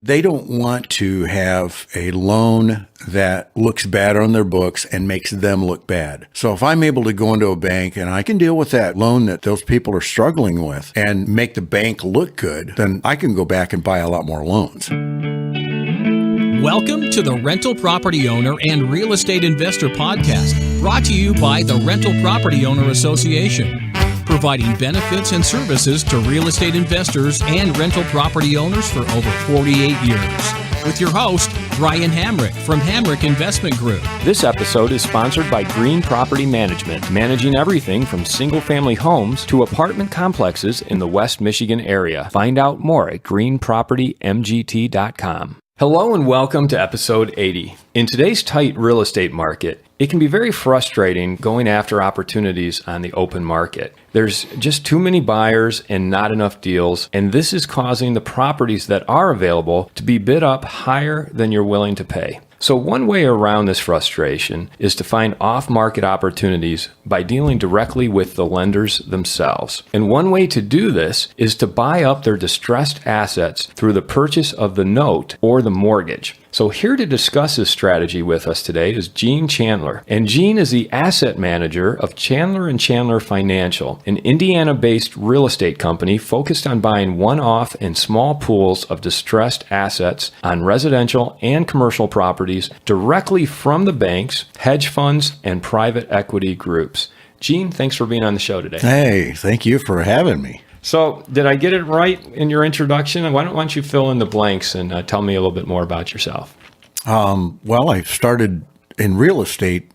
They don't want to have a loan that looks bad on their books and makes them look bad. So if I'm able to go into a bank and I can deal with that loan that those people are struggling with and make the bank look good, then I can go back and buy a lot more loans. Welcome to the Rental Property Owner and Real Estate Investor Podcast, brought to you by the Rental Property Owner Association, providing benefits and services to real estate investors and rental property owners for over 48 years. With your host, Brian Hamrick from Hamrick Investment Group. This episode is sponsored by Green Property Management, managing everything from single-family homes to apartment complexes in the West Michigan area. Find out more at greenpropertymgt.com. Hello and welcome to episode 80. In today's tight real estate market, it can be very frustrating going after opportunities on the open market. There's just too many buyers and not enough deals, and this is causing the properties that are available to be bid up higher than you're willing to pay. So one way around this frustration is to find off-market opportunities by dealing directly with the lenders themselves. And one way to do this is to buy up their distressed assets through the purchase of the note or the mortgage. So here to discuss this strategy with us today is Gene Chandler. And Gene is the asset manager of Chandler & Chandler Financial, an Indiana-based real estate company focused on buying one-off and small pools of distressed assets on residential and commercial properties directly from the banks, hedge funds, and private equity groups. Gene, thanks for being on the show today. Hey, thank you for having me. So did I get it right in your introduction? Why don't you fill in the blanks and tell me a little bit more about yourself? Well, I started in real estate,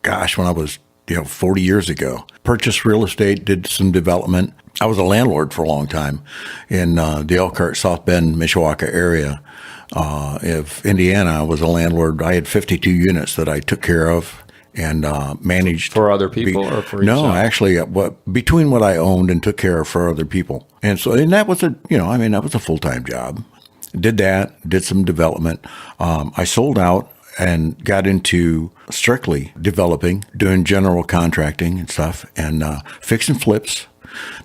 when I was 40 years ago. Purchased real estate, did some development. I was a landlord for a long time in the Elkhart, South Bend, Mishawaka area of Indiana. I was a landlord. I had 52 units that I took care of and managed for other people or for yourself? No, actually, between what I owned and took care of for other people, and that was that was a full-time job. Did that, did some development. I sold out and got into strictly developing, doing general contracting and stuff, and fix and flips.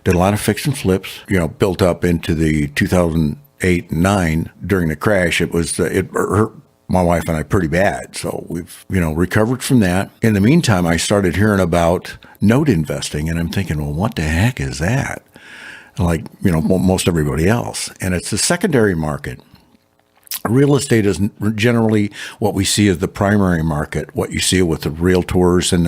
Did a lot of fix and flips. Built up into the 2008 and 9 during the crash. It hurt my wife and I pretty bad. So we've, recovered from that. In the meantime, I started hearing about note investing, and I'm thinking, well, what the heck is that? Like, most everybody else. And it's the secondary market. Real estate is generally what we see as the primary market, what you see with the realtors and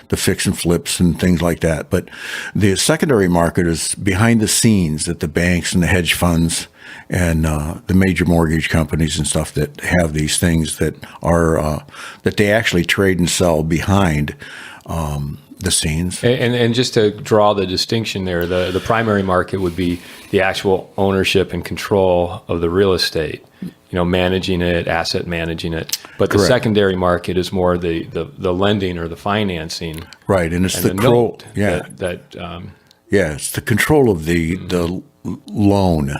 the fix and flips and things like that. But the secondary market is behind the scenes at the banks and the hedge funds and the major mortgage companies and stuff that have these things that are that they actually trade and sell behind the scenes. And just to draw the distinction there, the primary market would be the actual ownership and control of the real estate, managing it, asset managing it. But the Correct. Secondary market is more the lending or the financing. Right, and it's and the control. note Yeah, it's the control of the loan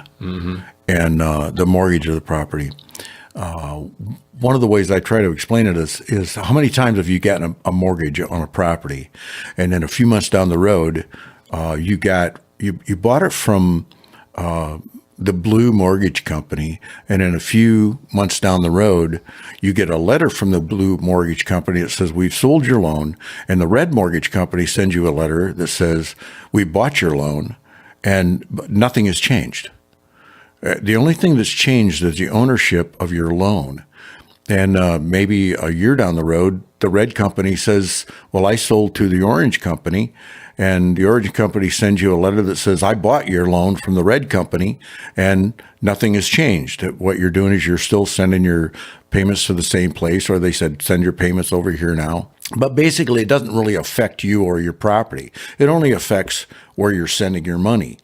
and the mortgage of the property. One of the ways I try to explain it is how many times have you gotten a mortgage on a property, and then a few months down the road, you bought it from the blue mortgage company, and then a few months down the road, you get a letter from the blue mortgage company that says, we've sold your loan, and the red mortgage company sends you a letter that says, we bought your loan, and nothing has changed. The only thing that's changed is the ownership of your loan. And maybe a year down the road, the red company says, well, I sold to the orange company. And the orange company sends you a letter that says, I bought your loan from the red company, and nothing has changed. What you're doing is you're still sending your payments to the same place, or they said, send your payments over here now. But basically, it doesn't really affect you or your property. It only affects where you're sending your money.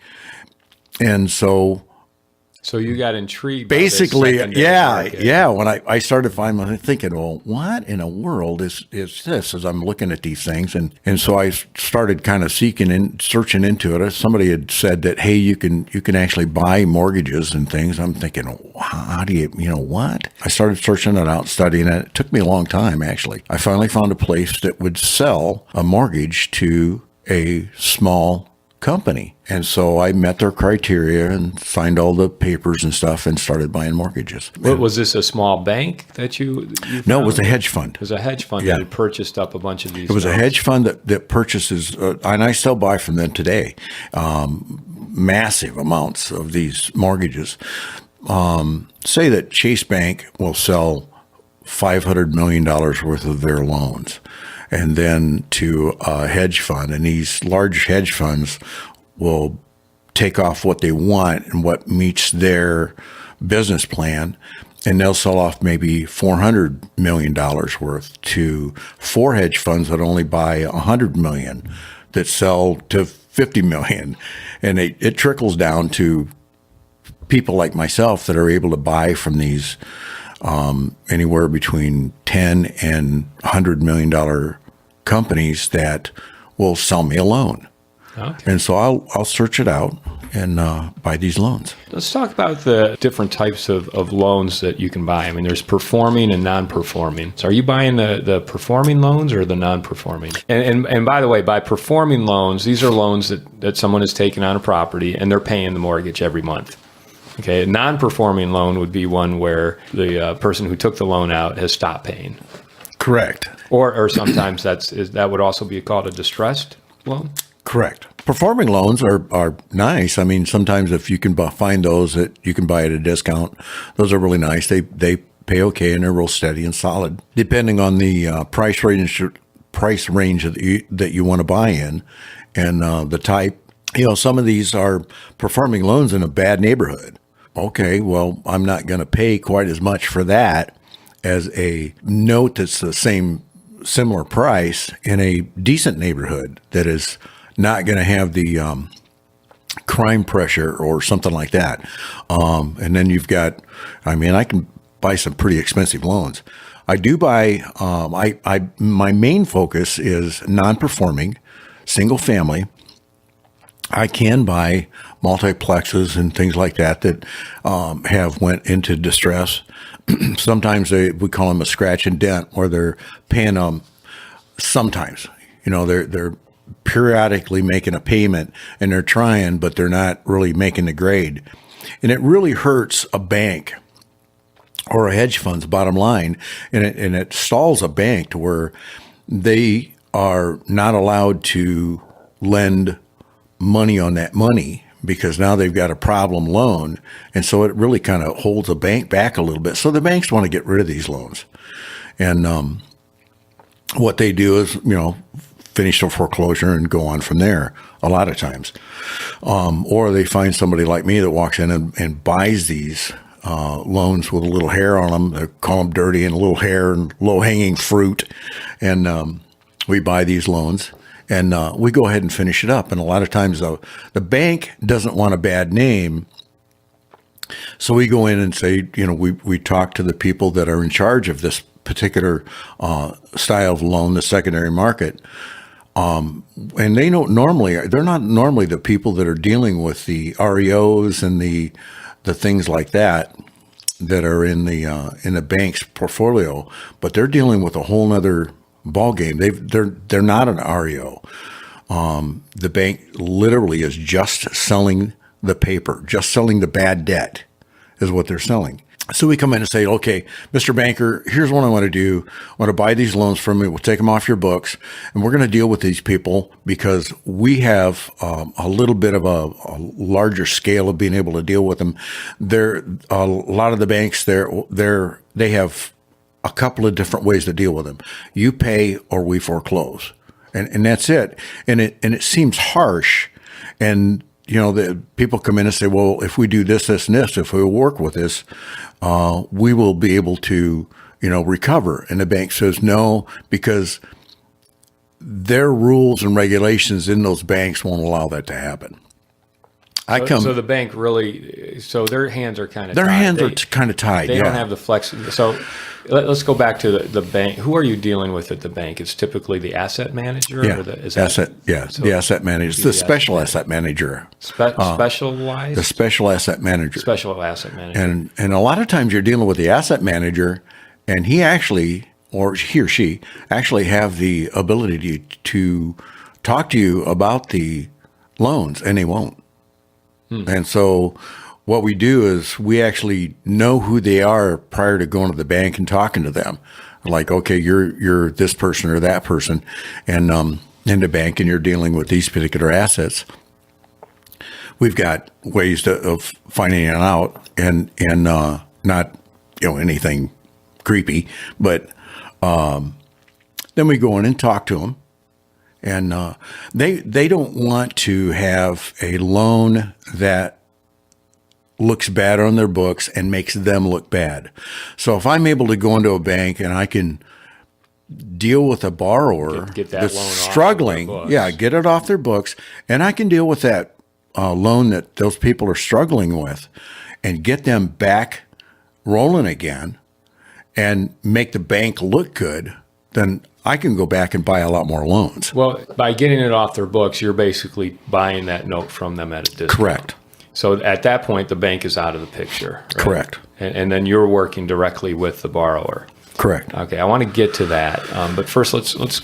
And so you got intrigued. Basically, by the yeah. When I started thinking, well, what in the world is this? As I'm looking at these things, and so I started kind of searching into it. Somebody had said that, hey, you can actually buy mortgages and things. I'm thinking, how do you what? I started searching it out, studying it. It took me a long time, actually. I finally found a place that would sell a mortgage to a small company. And so I met their criteria and signed all the papers and stuff and started buying mortgages. Was this a small bank that you No, it found? was a hedge fund. It was a hedge fund Yeah. that had purchased up a bunch of these. It was a loans. hedge fund that purchases, and I still buy from them today, massive amounts of these mortgages. Say that Chase Bank will sell $500 million worth of their loans, and then to a hedge fund, and these large hedge funds will take off what they want and what meets their business plan, and they'll sell off maybe $400 million worth to 4 hedge funds that only buy $100 million that sell to $50 million. And it trickles down to people like myself that are able to buy from these anywhere between $10 and $100 million companies that will sell me a loan. Okay. And so I'll search it out and buy these loans. Let's talk about the different types of loans that you can buy. I mean, there's performing and non-performing. So are you buying the performing loans or the non-performing? And by the way, by performing loans, these are loans that someone has taken on a property and they're paying the mortgage every month. Okay, a non-performing loan would be one where the person who took the loan out has stopped paying. Correct. Or sometimes that would also be called a distressed loan. Correct. Performing loans are nice. I mean, sometimes if you can find those that you can buy at a discount, those are really nice. They pay okay and they're real steady and solid. Depending on the price range that you want to buy in, and the type. Some of these are performing loans in a bad neighborhood. Okay, well, I'm not going to pay quite as much for that as a note that's the similar price in a decent neighborhood that is not going to have the crime pressure or something like that. And then you've got, I can buy some pretty expensive loans. I do buy, my main focus is non-performing, single family. I can buy multiplexes and things like that have went into distress. Sometimes we call them a scratch and dent, where they're paying sometimes, they're periodically making a payment and they're trying, but they're not really making the grade. And it really hurts a bank or a hedge fund's bottom line. And it stalls a bank to where they are not allowed to lend money on that money, because now they've got a problem loan. And so it really kind of holds a bank back a little bit. So the banks want to get rid of these loans. And what they do is, finish the foreclosure and go on from there a lot of times. Or they find somebody like me that walks in and buys these loans with a little hair on them. They call them dirty and a little hair and low-hanging fruit. And we buy these loans. And we go ahead and finish it up. And a lot of times, the bank doesn't want a bad name. So we go in and say, we talk to the people that are in charge of this particular style of loan, the secondary market. And they're not normally the people that are dealing with the REOs and the things like that are in the bank's portfolio, but they're dealing with a whole nother ball game. They're not an REO. The bank literally is just selling the paper, just selling the bad debt is what they're selling. So we come in and say, okay, Mr. Banker, here's what I want to do. I want to buy these loans from you. We'll take them off your books, and we're going to deal with these people because we have a little bit of a larger scale of being able to deal with them. A lot of the banks they have a couple of different ways to deal with them. You pay or we foreclose. And that's it. And it seems harsh. And, the people come in and say, well, if we do this, this, and this, if we work with this, we will be able to, recover. And the bank says no, because their rules and regulations in those banks won't allow that to happen. So the bank really, so their hands are kind of tied. Their hands are kind of tied. They don't have the flex. So let's go back to the bank. Who are you dealing with at the bank? It's typically the asset manager? Yeah, or the asset manager. The special asset manager. Specialized? The special asset manager. Special asset manager. And a lot of times you're dealing with the asset manager, and he or she actually have the ability to talk to you about the loans, and they won't. And so what we do is we actually know who they are prior to going to the bank and talking to them. Like, okay, you're this person or that person, and in the bank, and you're dealing with these particular assets. We've got ways of finding it out, and not anything creepy, but then we go in and talk to them, and they don't want to have a loan that looks bad on their books and makes them look bad. So if I'm able to go into a bank and I can deal with a borrower Get that that's loan off struggling, their books. get it off their books, and I can deal with that loan that those people are struggling with and get them back rolling again and make the bank look good, then I can go back and buy a lot more loans. Well, by getting it off their books, you're basically buying that note from them at a discount. Correct. So at that point, the bank is out of the picture. Right? Correct. And then you're working directly with the borrower. Correct. Okay, I want to get to that, but first let's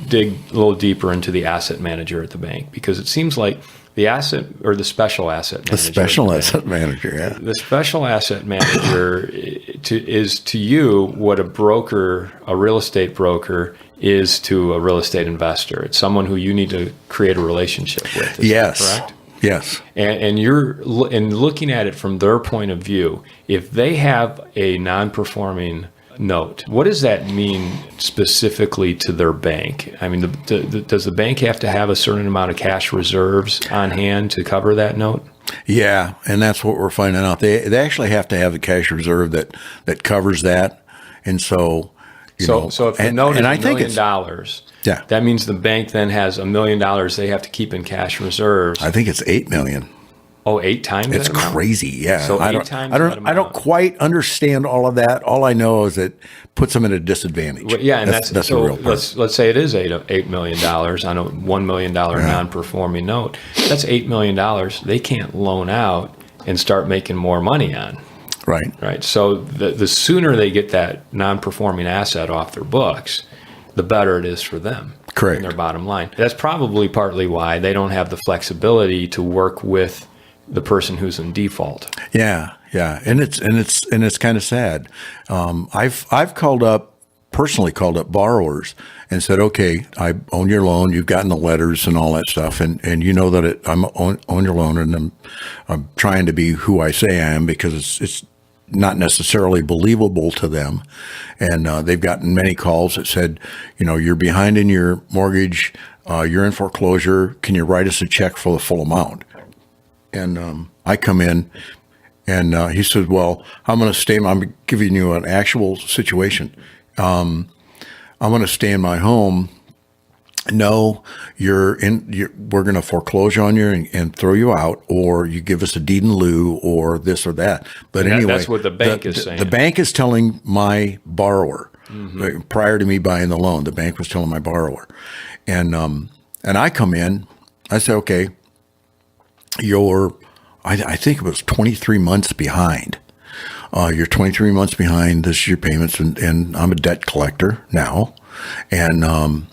dig a little deeper into the asset manager at the bank, because it seems like the asset or the special asset manager. The special asset manager, yeah. The special asset manager is to you what a broker, a real estate broker, is to a real estate investor. It's someone who you need to create a relationship with. Is that correct? Yes. And you're looking at it from their point of view. If they have a non-performing note, what does that mean specifically to their bank? I mean, does the bank have to have a certain amount of cash reserves on hand to cover that note? Yeah, and that's what we're finding out. They actually have to have a cash reserve that covers that, and so so if the note is $1 million, yeah, that means the bank then has $1 million they have to keep in cash reserves. I think it's $8 million. Oh, 8 times. It's that amount? crazy. Yeah. So I don't quite understand all of that. All I know is it puts them at a disadvantage. Well, yeah, and that's the so real part. let's say it is $8 million on a $1 million non-performing note. That's $8 million they can't loan out and start making more money on. Right. So the sooner they get that non-performing asset off their books, the better it is for them. Correct. In their bottom line. That's probably partly why they don't have the flexibility to work with the person who's in default. Yeah, and it's kind of sad. I've personally called up borrowers and said, okay, I own your loan. You've gotten the letters and all that stuff, and you know that I'm own your loan, and I'm trying to be who I say I am, because it's not necessarily believable to them. And they've gotten many calls that said, you're behind in your mortgage, you're in foreclosure. Can you write us a check for the full amount? And I come in, and he said, well, I'm giving you an actual situation. I'm going to stay in my home. No, we're going to foreclose on you and throw you out, or you give us a deed in lieu, or this or that. But anyway, that's what the bank is saying. The bank is telling my borrower, prior to me buying the loan, the bank was telling my borrower. And I come in, I say, okay, I think it was 23 months behind. You're 23 months behind. This is your payments, and I'm a debt collector now, and I'm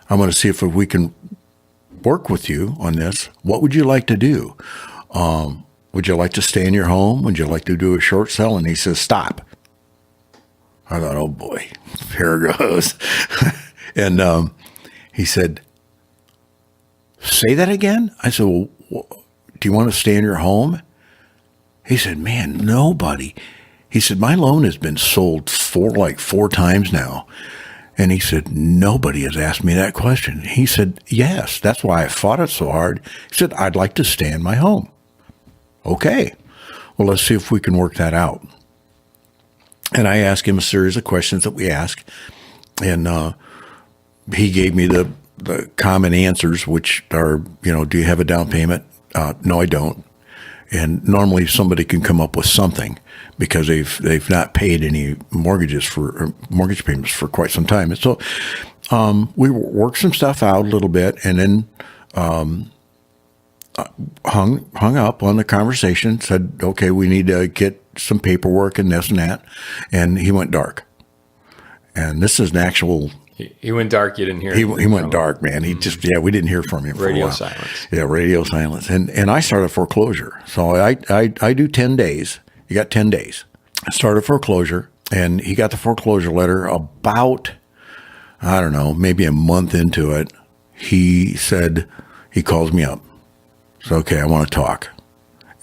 going to see if we can work with you on this. What would you like to do? Would you like to stay in your home? Would you like to do a short sale? And he says, stop. I thought, oh boy, here it goes. And he said, say that again? I said, well, do you want to stay in your home? He said, man, nobody. He said, my loan has been sold four times now. And he said, nobody has asked me that question. He said, yes, that's why I fought it so hard. He said, I'd like to stay in my home. Okay, well, let's see if we can work that out. And I asked him a series of questions that we ask. And he gave me the common answers, which are, do you have a down payment? No, I don't. And normally somebody can come up with something, because they've not paid any mortgage payments for quite some time. And so we worked some stuff out a little bit, and then hung up on the conversation. Said, okay, we need to get some paperwork and this and that. And he went dark. And this is an actual He went dark. You didn't hear. He went dark, man. He just we didn't hear from him for a Radio while. silence. Yeah, radio silence. And I started foreclosure. So I do 10 days. You got 10 days. I started foreclosure, and he got the foreclosure letter about, I don't know, maybe a month into it. He said, he calls me up. So, okay, I want to talk.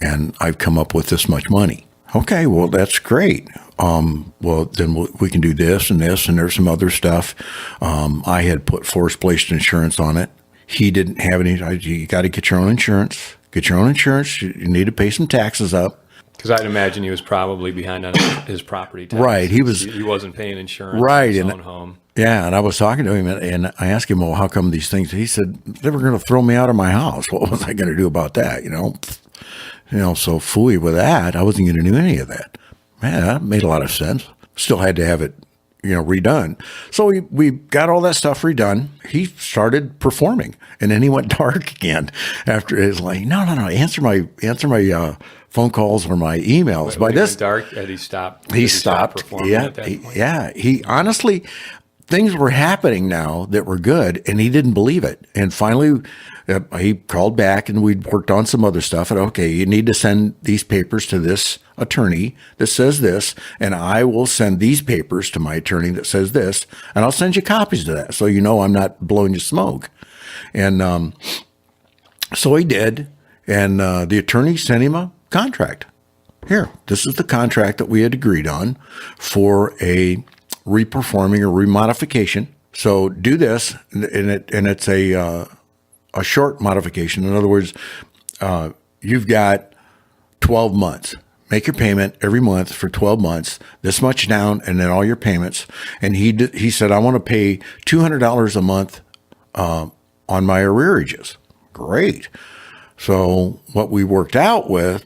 And I've come up with this much money. Okay, well, that's great. Well, then we can do this, and there's some other stuff. I had put force-placed insurance on it. He didn't have any. You got to get your own insurance. Get your own insurance. You need to pay some taxes up. Because I'd imagine he was probably behind on his property taxes. Right, he wasn't paying insurance right, on his own home. Yeah, and I was talking to him, and I asked him, well, how come these things? He said, they were going to throw me out of my house. What was I going to do about that, so phooey with that. I wasn't going to do any of that. Man, that made a lot of sense. Still had to have it, redone. So we got all that stuff redone. He started performing, and then he went dark again. After it's like, no, answer my phone calls or my emails. By this, dark, and he stopped. He stopped. Performing at that point? He honestly, things were happening now that were good, and he didn't believe it. And finally, he called back, and we'd worked on some other stuff. And okay, you need to send these papers to this attorney that says this, and I will send these papers to my attorney that says this, and I'll send you copies of that, so I'm not blowing you smoke. And so he did, and the attorney sent him a contract. Here, this is the contract that we had agreed on for a reperforming or remodification. So do this, and it's a short modification. In other words, you've got 12 months. Make your payment every month for 12 months, this much down, and then all your payments. And he said, I want to pay $200 a month on my arrearages. Great. So what we worked out with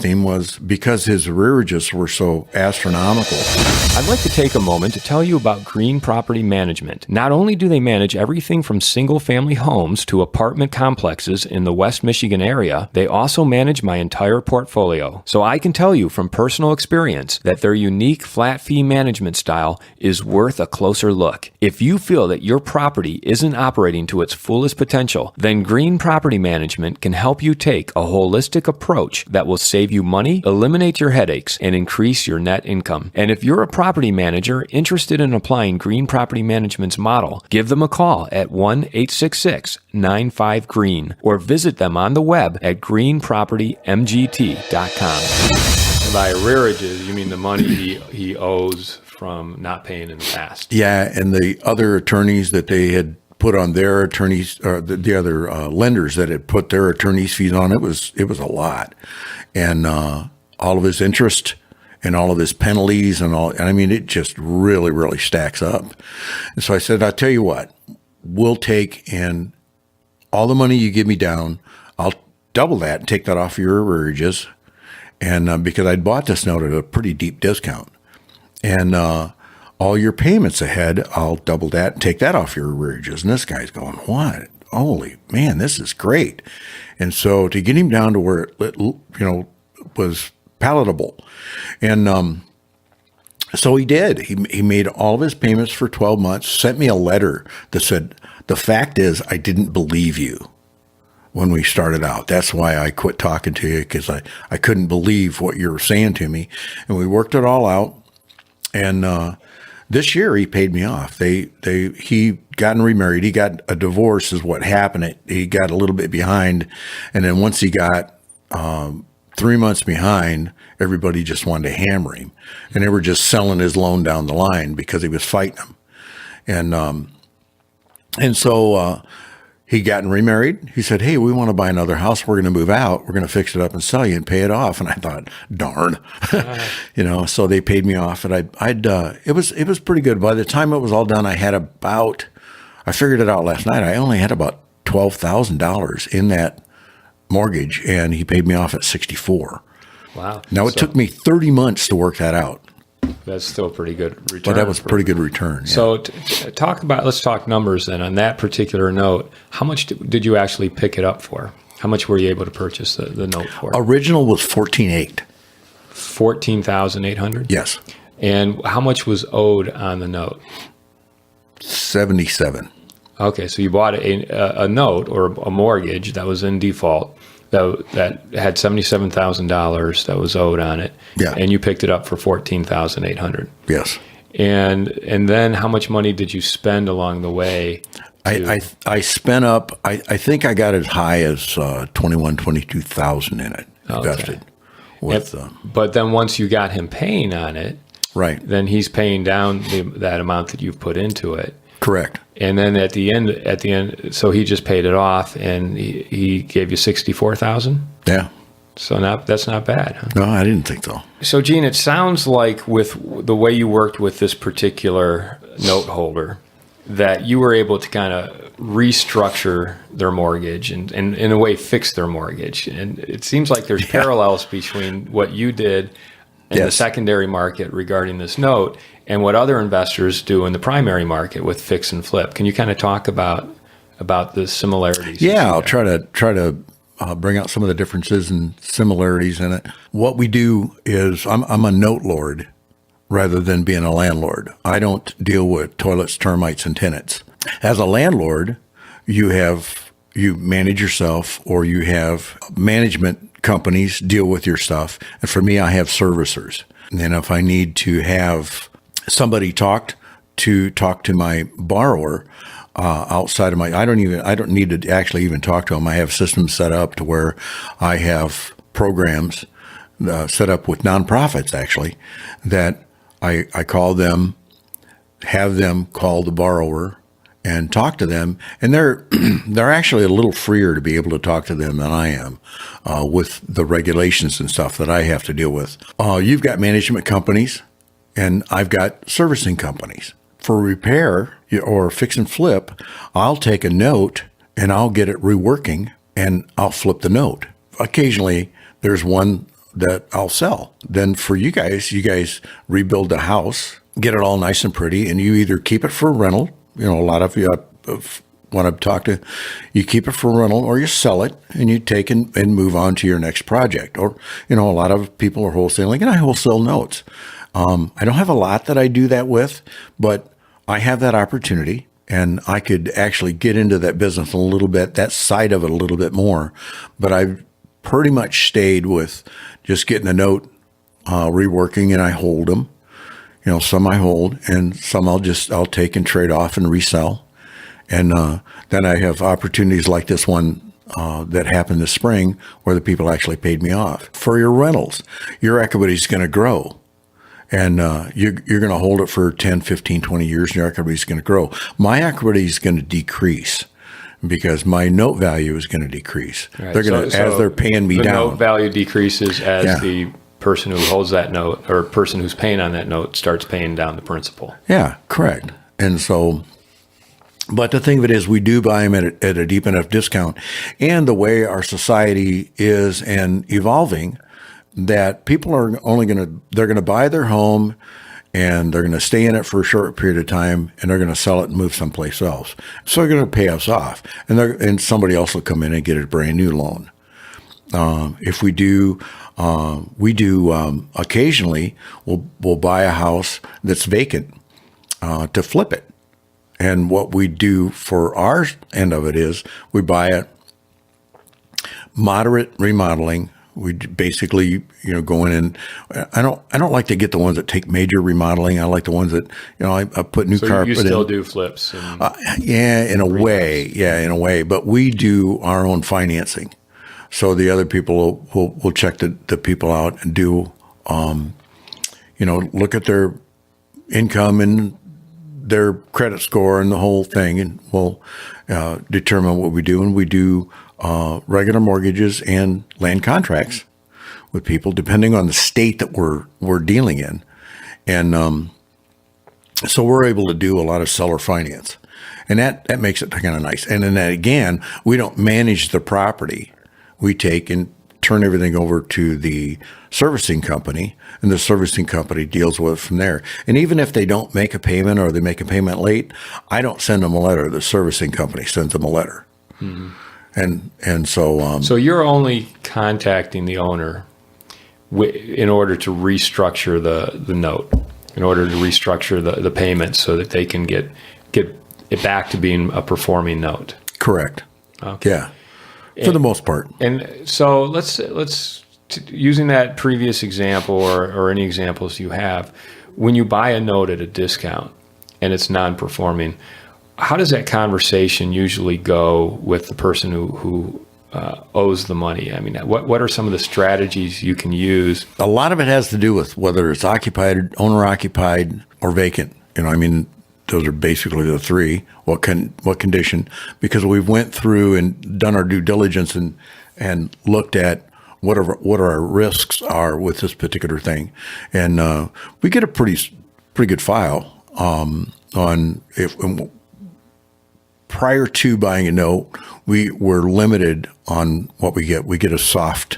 him was, because his arrearages were so astronomical. I'd like to take a moment to tell you about Green Property Management. Not only do they manage everything from single-family homes to apartment complexes in the West Michigan area, they also manage my entire portfolio. So I can tell you from personal experience that their unique flat fee management style is worth a closer look. If you feel that your property isn't operating to its fullest potential, then Green Property Management can help you take a holistic approach that will save you money, eliminate your headaches, and increase your net income. And if you're a property manager interested in applying Green Property Management's model, give them a call at 1-866-95-GREEN or visit them on the web at greenpropertymgt.com. By arrearages, you mean the money he owes from not paying in the past. Yeah, and the other attorneys that they had put on their attorneys, or the other lenders that had put their attorney's fees on, it was a lot. And all of his interest and all of his penalties and it just really, really stacks up. And so I said, I'll tell you what, we'll take, and all the money you give me down, I'll double that and take that off your arrearages. And because I'd bought this note at a pretty deep discount. And all your payments ahead, I'll double that and take that off your arrearages. And this guy's going, what? Holy man, this is great. And so to get him down to where it was palatable. And so he did. He made all of his payments for 12 months, sent me a letter that said, the fact is, I didn't believe you when we started out. That's why I quit talking to you, because I couldn't believe what you were saying to me. And we worked it all out. And this year he paid me off. He got remarried. He got a divorce is what happened. He got a little bit behind. And then once he got 3 months behind, everybody just wanted to hammer him. And they were just selling his loan down the line because he was fighting them. And so he got remarried. He said, hey, we want to buy another house. We're going to move out. We're going to fix it up and sell you and pay it off. And I thought, darn, so they paid me off, and it was pretty good. By the time it was all done, I figured it out last night. I only had about $12,000 in that mortgage, and he paid me off at 64. Wow. Now it took me 30 months to work that out. That's still a pretty good return. But that was a pretty good return. Yeah. So let's talk numbers then. On that particular note, how much did you actually pick it up for? How much were you able to purchase the note for? Original was $14,800. $14,800? Yes. And how much was owed on the note? 77. Okay, so you bought a note or a mortgage that was in default that had $77,000 that was owed on it. Yeah. And you picked it up for $14,800. Yes. And then how much money did you spend along the way? I spent up, I think I got as high as 22,000 in it invested. Okay. But then once you got him paying on it, right, then he's paying down that amount that you've put into it. Correct. And then at the end, so he just paid it off, and he gave you $64,000. Yeah. So that's not bad. Huh? No, I didn't think so. So Gene, it sounds like with the way you worked with this particular note holder, that you were able to kind of restructure their mortgage and in a way fix their mortgage. And it seems like there's parallels between what you did in the secondary market regarding this note and what other investors do in the primary market with fix and flip. Can you kind of talk about the similarities? Yeah, I'll try to bring out some of the differences and similarities in it. What we do is I'm a note lord rather than being a landlord. I don't deal with toilets, termites, and tenants. As a landlord, you manage yourself, or you have management companies deal with your stuff. And for me, I have servicers. And if I need to have somebody talk to my borrower outside of I don't need to actually even talk to them. I have systems set up to where I have programs set up with nonprofits actually that I call them, have them call the borrower and talk to them, and they're actually a little freer to be able to talk to them than I am with the regulations and stuff that I have to deal with. You've got management companies, and I've got servicing companies. For repair or fix and flip, I'll take a note and I'll get it reworking and I'll flip the note. Occasionally, there's one that I'll sell. Then for you guys rebuild the house, get it all nice and pretty, and you either keep it for rental. A lot of you when I've talked to, you keep it for rental, or you sell it and you take and move on to your next project. Or, a lot of people are wholesaling, and I wholesale notes. I don't have a lot that I do that with, but I have that opportunity, and I could actually get into that business a little bit, that side of it a little bit more. But I've pretty much stayed with just getting a note, reworking, and I hold them. Some I hold, and some I'll take and trade off and resell. And then I have opportunities like this one that happened this spring where the people actually paid me off. For your rentals, your equity is going to grow. And you're going to hold it for 10, 15, 20 years, and your equity is going to grow. My equity is going to decrease because my note value is going to decrease. Right. They're going to, as they're paying me down. The note value decreases as the person who holds that note, or person who's paying on that note, starts paying down the principal. Yeah, correct. And so, but the thing of it is, we do buy them at a deep enough discount, and the way our society is and evolving, that people are they're going to buy their home and they're going to stay in it for a short period of time, and they're going to sell it and move someplace else. So they're going to pay us off, and somebody else will come in and get a brand new loan. If we do occasionally we'll buy a house that's vacant to flip it. And what we do for our end of it is we buy it moderate remodeling. We basically, go in and I don't like to get the ones that take major remodeling. I like the ones that, I put new carpet in. So you still do flips? And in a way. But we do our own financing. So the other people will check the people out and do, look at their income and their credit score and the whole thing, and we'll determine what we do. And we do regular mortgages and land contracts with people, depending on the state that we're dealing in. And so we're able to do a lot of seller finance, and that makes it kind of nice. And then that, again, we don't manage the property. We take and turn everything over to the servicing company, and the servicing company deals with it from there. And even if they don't make a payment, or they make a payment late, I don't send them a letter. The servicing company sends them a letter. Mm-hmm. And so... so you're only contacting the owner in order to restructure the note, in order to restructure the payment so that they can get get it back to being a performing note. Correct. Okay. Yeah, for the most part. And so let's using that previous example or any examples you have, when you buy a note at a discount and it's non-performing, how does that conversation usually go with the person who owes the money? I mean, what are some of the strategies you can use? A lot of it has to do with whether it's occupied, owner-occupied, or vacant. I mean, those are basically the three. What condition? Because we've went through and done our due diligence and looked at what our risks are with this particular thing, and we get a pretty good file on if. Prior to buying a note, we were limited on what we get. We get a soft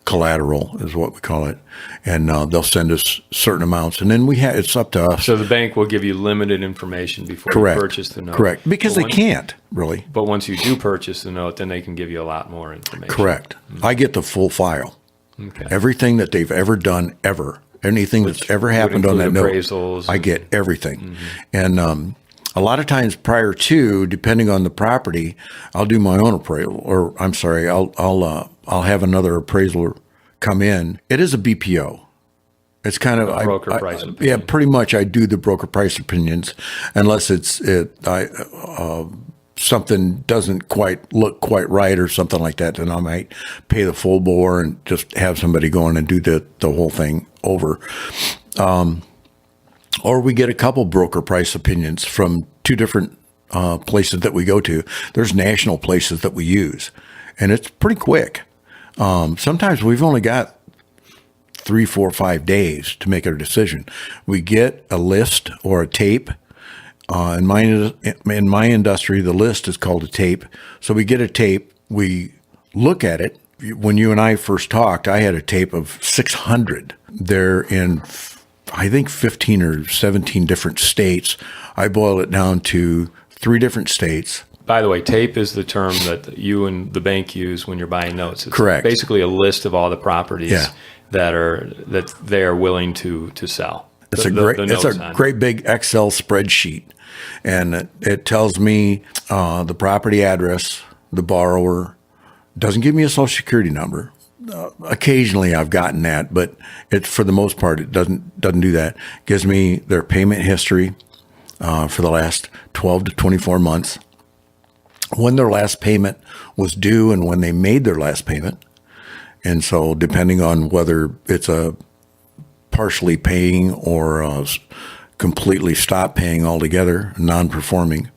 collateral, is what we call it, and they'll send us certain amounts, and then it's up to us. So the bank will give you limited information before Correct. you purchase the note. Correct, because they can't really. But once you do purchase the note, then they can give you a lot more information. Correct. I get the full file. Okay. Everything that they've ever done, anything that's ever happened on that note, I get everything, and. A lot of times prior to, depending on the property, I'll do my own appraisal, or I'm sorry, I'll have another appraiser come in. It is a BPO. It's kind of broker price opinion. Yeah, pretty much. I do the broker price opinions, unless something doesn't quite look quite right or something like that. Then I might pay the full bore and just have somebody go in and do the whole thing over. Or we get a couple broker price opinions from two different places that we go to. There's national places that we use, and it's pretty quick. Sometimes we've only got 3, 4, 5 days to make our decision. We get a list or a tape. In my industry, the list is called a tape. So we get a tape. We look at it. When you and I first talked, I had a tape of 600. They're in I think 15 or 17 different states. I boil it down to 3 different states. By the way, tape is the term that you and the bank use when you're buying notes. It's correct. Basically a list of all the properties that they are willing to sell. It's a great big Excel spreadsheet, and it tells me the property address, the borrower. Doesn't give me a social security number. Occasionally I've gotten that, but for the most part, it doesn't do that. It gives me their payment history for the last 12 to 24 months, when their last payment was due and when they made their last payment. And so depending on whether it's a partially paying or completely stop paying altogether, non-performing,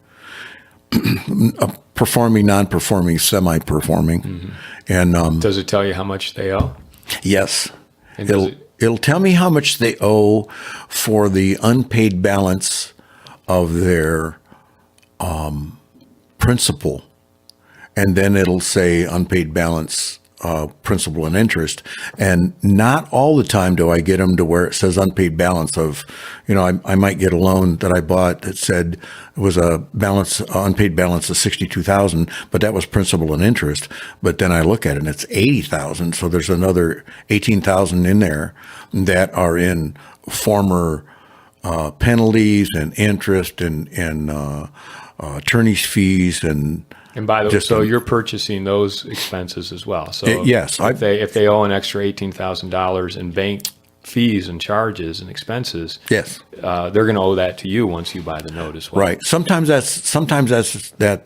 performing, non-performing, semi-performing. Mm-hmm. And does it tell you how much they owe? Yes. It'll tell me how much they owe for the unpaid balance of their principal, and then it'll say unpaid balance, principal and interest. And not all the time do I get them to where it says unpaid balance of, I might get a loan that I bought that said it was a unpaid balance of $62,000, but that was principal and interest. But then I look at it and it's $80,000. So there's another $18,000 in there that are in former penalties and interest and attorney's fees and. And by the way, so you're purchasing those expenses as well. So yes, if they owe an extra $18,000 in bank fees and charges and expenses, yes, they're going to owe that to you once you buy the note as well. Right. Sometimes that's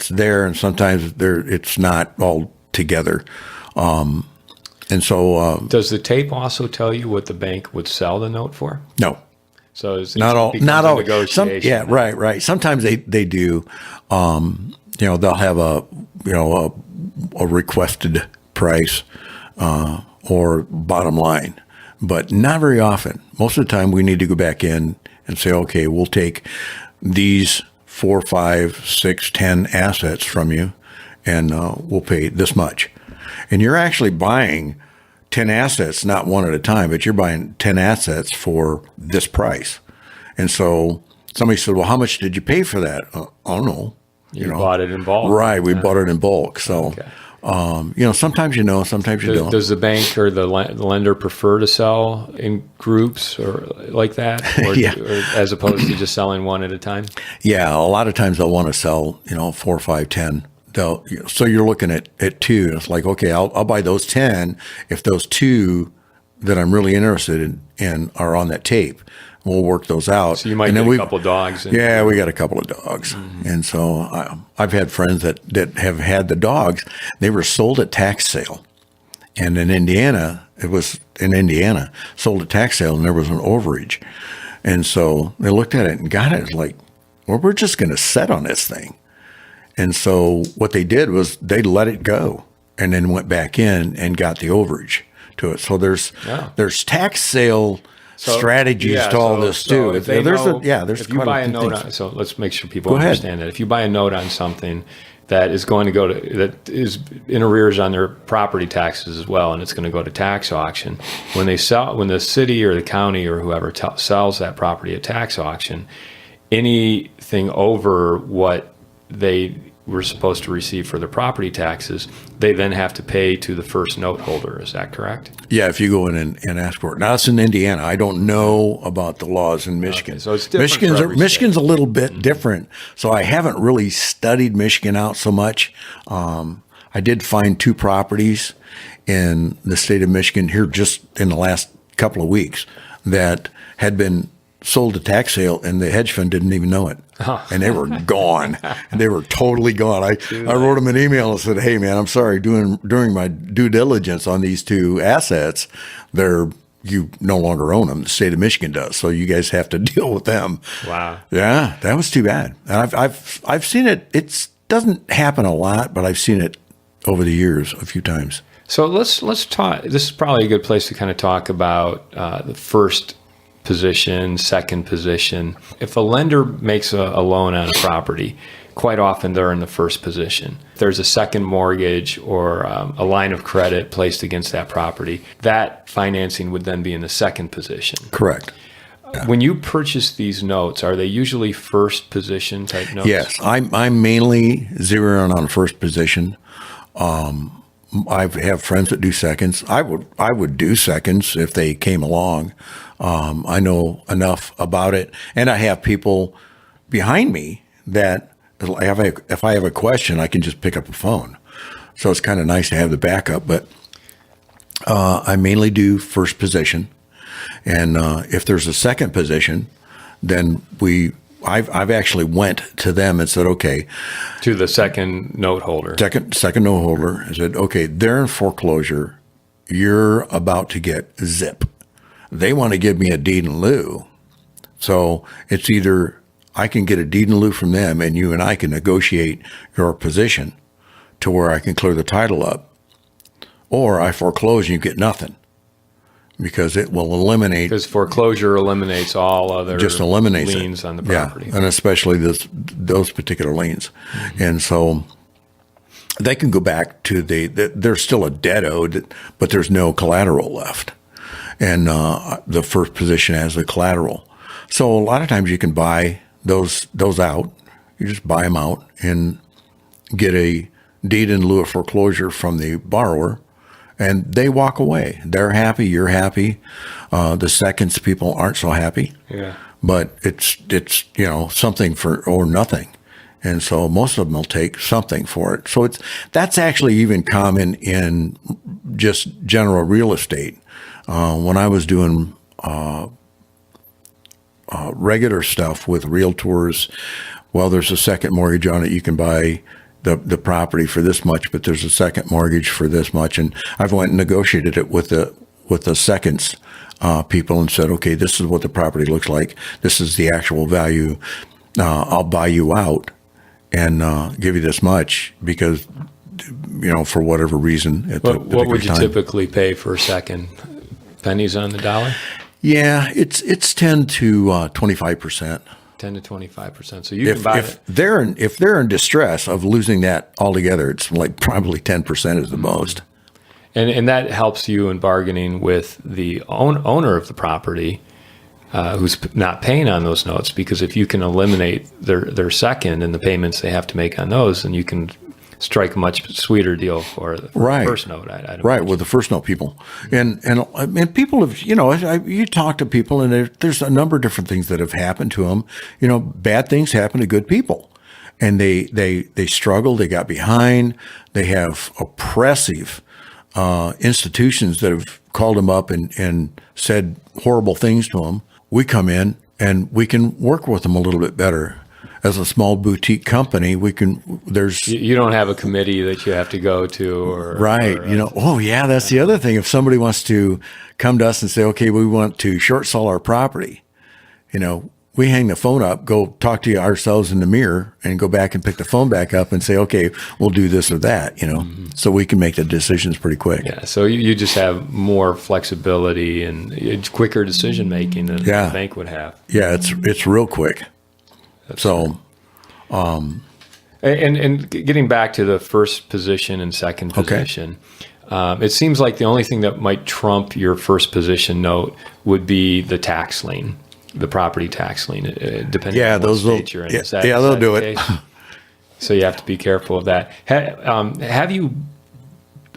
there, and sometimes it's not all together. And so, does the tape also tell you what the bank would sell the note for? No. So it's not all. Negotiation. Right. Sometimes they do. They'll have a requested price or bottom line, but not very often. Most of the time, we need to go back in and say, okay, we'll take these 4, 5, 6, 10 assets from you, and we'll pay this much. And you're actually buying 10 assets, not one at a time, but you're buying 10 assets for this price. And so somebody said, well, how much did you pay for that? Oh, no. You bought it in bulk. Right. We bought it in bulk. So Sometimes sometimes you don't. Does the bank or the lender prefer to sell in groups or like that, or as opposed to just selling one at a time? Yeah, a lot of times they'll want to sell, 4, 5, 10. So you're looking at 2. And it's like, okay, I'll buy those 10 if those 2 that I'm really interested in are on that tape. We'll work those out. So you might get a couple of dogs. We got a couple of dogs. Mm-hmm. And so I've had friends that have had the dogs. They were sold at tax sale. And in Indiana, sold at tax sale, and there was an overage. And so they looked at it and got it. It's like, well, we're just going to set on this thing. And so what they did was they let it go and then went back in and got the overage to it. So there's tax sale strategies to all this too. If you buy a note on, so let's make sure people understand that. If you buy a note on something that is going to that is in arrears on their property taxes as well, and it's going to go to tax auction, when the city or the county or whoever sells that property at tax auction, anything over what they were supposed to receive for the property taxes, they then have to pay to the first note holder. Is that correct? Yeah, if you go in and ask for it. Now, it's in Indiana. I don't know about the laws in Michigan. Okay, so it's different. Michigan's a little bit different. So I haven't really studied Michigan out so much. I did find 2 properties in the state of Michigan here just in the last couple of weeks that had been sold at tax sale, and the hedge fund didn't even know it. And they were gone. They were totally gone. I wrote them an email and said, hey, man, I'm sorry. During my due diligence on these 2 assets, you no longer own them. The state of Michigan does. So you guys have to deal with them. Wow. Yeah, that was too bad. And I've seen it. It doesn't happen a lot, but I've seen it over the years a few times. So let's talk. This is probably a good place to kind of talk about the first position, second position. If a lender makes a loan on a property, quite often they're in the first position. If there's a second mortgage or a line of credit placed against that property, that financing would then be in the second position. Correct. Yeah. When you purchase these notes, are they usually first position type notes? Yes, I'm mainly zeroing on first position. I have friends that do seconds. I would do seconds if they came along. I know enough about it, and I have people behind me that if I have a question, I can just pick up a phone. So it's kind of nice to have the backup. But I mainly do first position, and if there's a second position, then I've actually went to them and said, okay. To the second note holder. Second note holder. I said, okay, they're in foreclosure. You're about to get zip. They want to give me a deed in lieu. So it's either I can get a deed in lieu from them and you and I can negotiate your position to where I can clear the title up, or I foreclose and you get nothing. Because it will eliminate. Because foreclosure eliminates all other liens on the property. Yeah, and especially those particular liens. Mm-hmm. And so they can go back to there's still a debt owed, but there's no collateral left. And the first position has the collateral. So a lot of times you can buy those out. You just buy them out and get a deed in lieu of foreclosure from the borrower. And they walk away. They're happy. You're happy. The seconds people aren't so happy. Yeah. But it's something for or nothing, and so most of them will take something for it. So that's actually even common in just general real estate. When I was doing regular stuff with realtors, well, there's a second mortgage on it. You can buy the property for this much, but there's a second mortgage for this much. And I've went and negotiated it with the seconds people and said, okay, this is what the property looks like. This is the actual value. I'll buy you out and give you this much because, for whatever reason. What would you typically pay for a second? Pennies on the dollar? Yeah, it's 10 to 25%. 10 to 25%. So you can buy it. If they're in distress of losing that altogether, it's like probably 10% is the most. And that helps you in bargaining with the owner of the property who's not paying on those notes, because if you can eliminate their second and the payments they have to make on those, then you can strike a much sweeter deal for the Right. first note. I'd Right, with the first note people. And people have, you talk to people, and there's a number of different things that have happened to them. Bad things happen to good people. And they struggle, they got behind, they have oppressive institutions that have called them up and said horrible things to them. We come in and we can work with them a little bit better. As a small boutique company, You don't have a committee that you have to go to, or right. That's the other thing. If somebody wants to come to us and say, okay, we want to short sell our property, we hang the phone up, go talk to ourselves in the mirror, and go back and pick the phone back up and say, okay, we'll do this or that, so we can make the decisions pretty quick. Yeah. So you just have more flexibility and it's quicker decision making than the bank would have. Yeah, it's real quick. So, and getting back to the first position and second position, it seems like the only thing that might trump your first position note would be the tax lien, the property tax lien, depending on what state you're in. They'll do it. So you have to be careful of that. Have you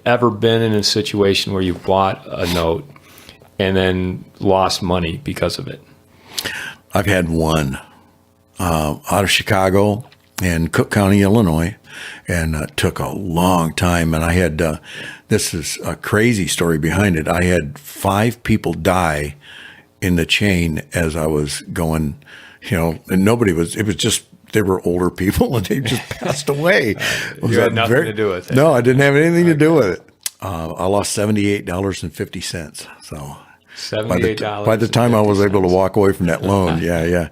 ever been in a situation where you bought a note and then lost money because of it? I've had one. Out of Chicago and Cook County, Illinois, and it took a long time. And I had, this is a crazy story behind it. I had 5 people die in the chain as I was going, and it was just, they were older people and they just passed away. You had nothing to do with it. No, I didn't have anything to do with it. I lost $78.50. So $78. By the time I was able to walk away from that loan, yeah.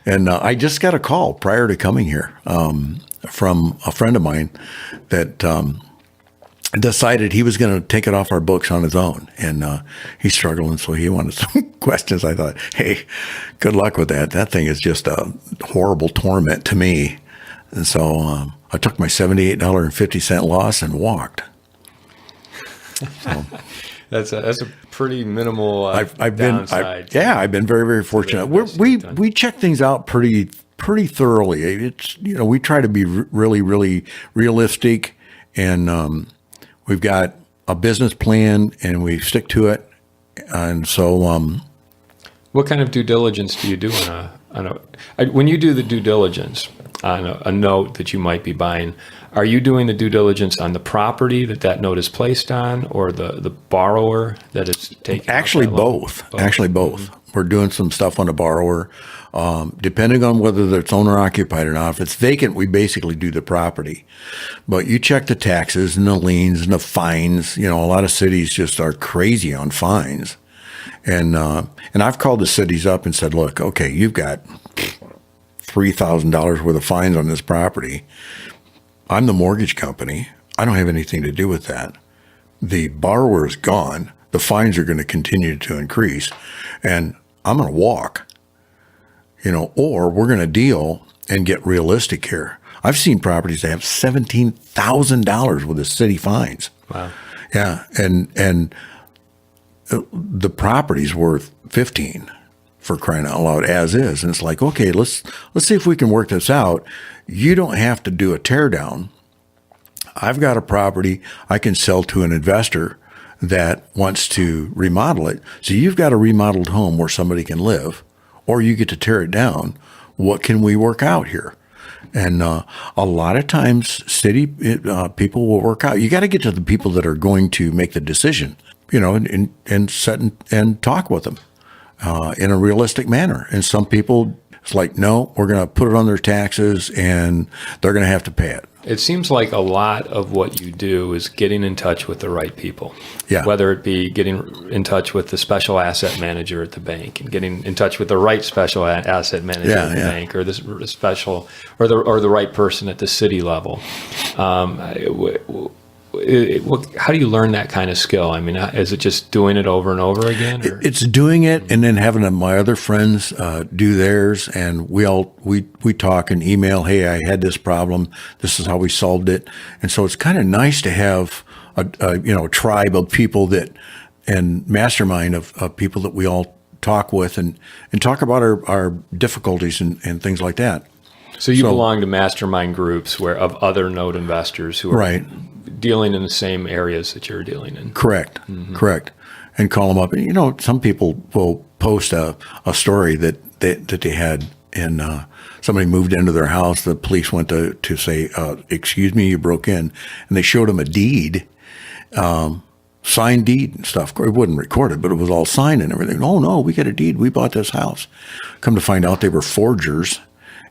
And I just got a call prior to coming here from a friend of mine that decided he was going to take it off our books on his own. And he's struggling, so he wanted some questions. I thought, hey, good luck with that. That thing is just a horrible torment to me. And so I took my $78.50 loss and walked. So. That's a pretty minimal downside. I've been very, very fortunate. We check things out pretty thoroughly. It's we try to be really, really realistic, and we've got a business plan and we stick to it. And so, what kind of due diligence do you do when you do the due diligence on a note that you might be buying? Are you doing the due diligence on the property that note is placed on, or the borrower that is taking? Actually, both. Actually, both. We're doing some stuff on the borrower, depending on whether it's owner occupied or not. If it's vacant, we basically do the property. But you check the taxes and the liens and the fines. A lot of cities just are crazy on fines, and I've called the cities up and said, look, okay, you've got $3,000 worth of fines on this property. I'm the mortgage company. I don't have anything to do with that. The borrower is gone. The fines are going to continue to increase, and I'm going to walk, or we're going to deal and get realistic here. I've seen properties that have $17,000 with the city fines. Wow. Yeah. And the property's worth 15 for crying out loud as is. And it's like, okay, let's see if we can work this out. You don't have to do a tear down. I've got a property I can sell to an investor that wants to remodel it. So you've got a remodeled home where somebody can live, or you get to tear it down. What can we work out here? And a lot of times city people will work out. You got to get to the people that are going to make the decision, and sit and talk with them in a realistic manner. And some people, it's like, no, we're going to put it on their taxes and they're going to have to pay it. It seems like a lot of what you do is getting in touch with the right people. Yeah. Whether it be getting in touch with the special asset manager at the bank and getting in touch with the right special asset manager at the bank, or the special, or the right person at the city level. How do you learn that kind of skill? I mean, is it just doing it over and over again? Or? It's doing it and then having my other friends do theirs, and we talk and email. Hey, I had this problem. This is how we solved it. And so it's kind of nice to have a tribe of people and mastermind of people that we all talk with and talk about our difficulties and things like that. So you belong to mastermind groups of other note investors who are dealing in the same areas that you're dealing in. Correct. Correct. And call them up. And, some people will post a story that they had, and somebody moved into their house. The police went to say, excuse me, you broke in. And they showed them a deed, signed deed and stuff. It wasn't recorded, but it was all signed and everything. Oh, no, we got a deed. We bought this house. Come to find out they were forgers.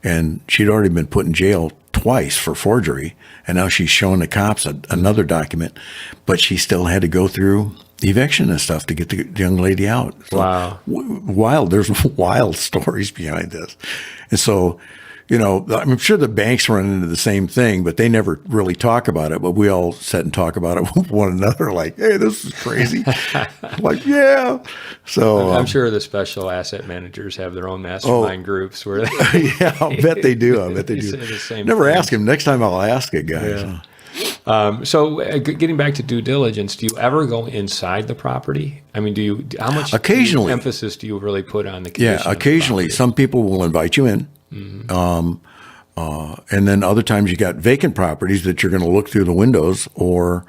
And she'd already been put in jail twice for forgery. And now she's showing the cops another document. But she still had to go through eviction and stuff to get the young lady out. So Wow. There's wild stories behind this. And so, I'm sure the banks run into the same thing, but they never really talk about it. But we all sit and talk about it with one another like, hey, this is crazy. Like, yeah. So I'm sure the special asset managers have their own mastermind groups where yeah, I'll bet they do. Never ask him. Next time I'll ask it, guys. Yeah. So getting back to due diligence, do you ever go inside the property? I mean, how much occasionally emphasis do you really put on the condition? Yeah, occasionally. Some people will invite you in. And then other times you got vacant properties that you're going to look through the windows, or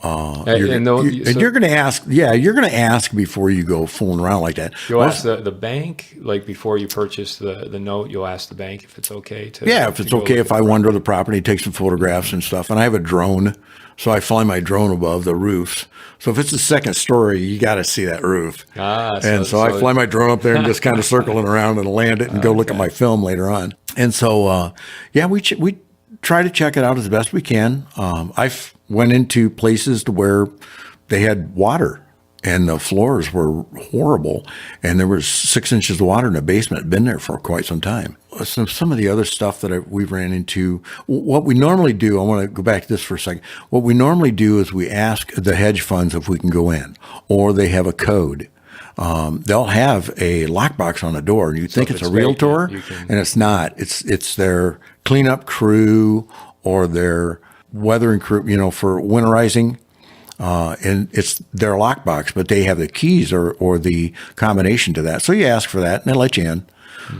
you're going to ask. Yeah, you're going to ask before you go fooling around like that. You'll ask the bank, like before you purchase the note. You'll ask the bank if it's okay to. Yeah, if it's okay if I wander the property, take some photographs and stuff. And I have a drone, so I fly my drone above the roofs. So if it's the second story, you got to see that roof. So I fly my drone up there and just kind of circle it around and land it and go look at my film later on. And so, we try to check it out as best we can. I've went into places to where they had water and the floors were horrible, and there was 6 inches of water in the basement. Had been there for quite some time. Some of the other stuff that we ran into, what we normally do, I want to go back to this for a second. What we normally do is we ask the hedge funds if we can go in, or they have a code. They'll have a lockbox on the door, and you think it's a realtor, and it's not. It's their cleanup crew or their weathering crew, for winterizing. And it's their lockbox, but they have the keys or the combination to that. So you ask for that, and they let you in.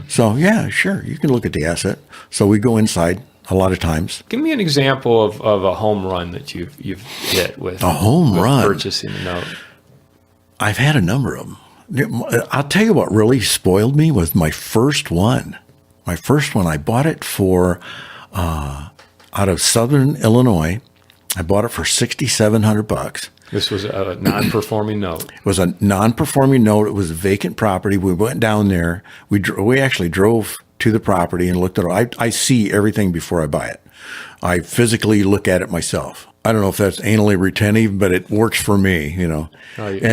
So yeah, sure, you can look at the asset. So we go inside a lot of times. Give me an example of a home run that you've hit with a home run purchasing a note. I've had a number of them. I'll tell you what really spoiled me was my first one. My first one, I bought it for out of Southern Illinois. I bought it for $6,700. This was a non-performing note. It was a non-performing note. It was a vacant property. We went down there. We actually drove to the property and looked at it. I see everything before I buy it. I physically look at it myself. I don't know if that's anally retentive, but it works for me,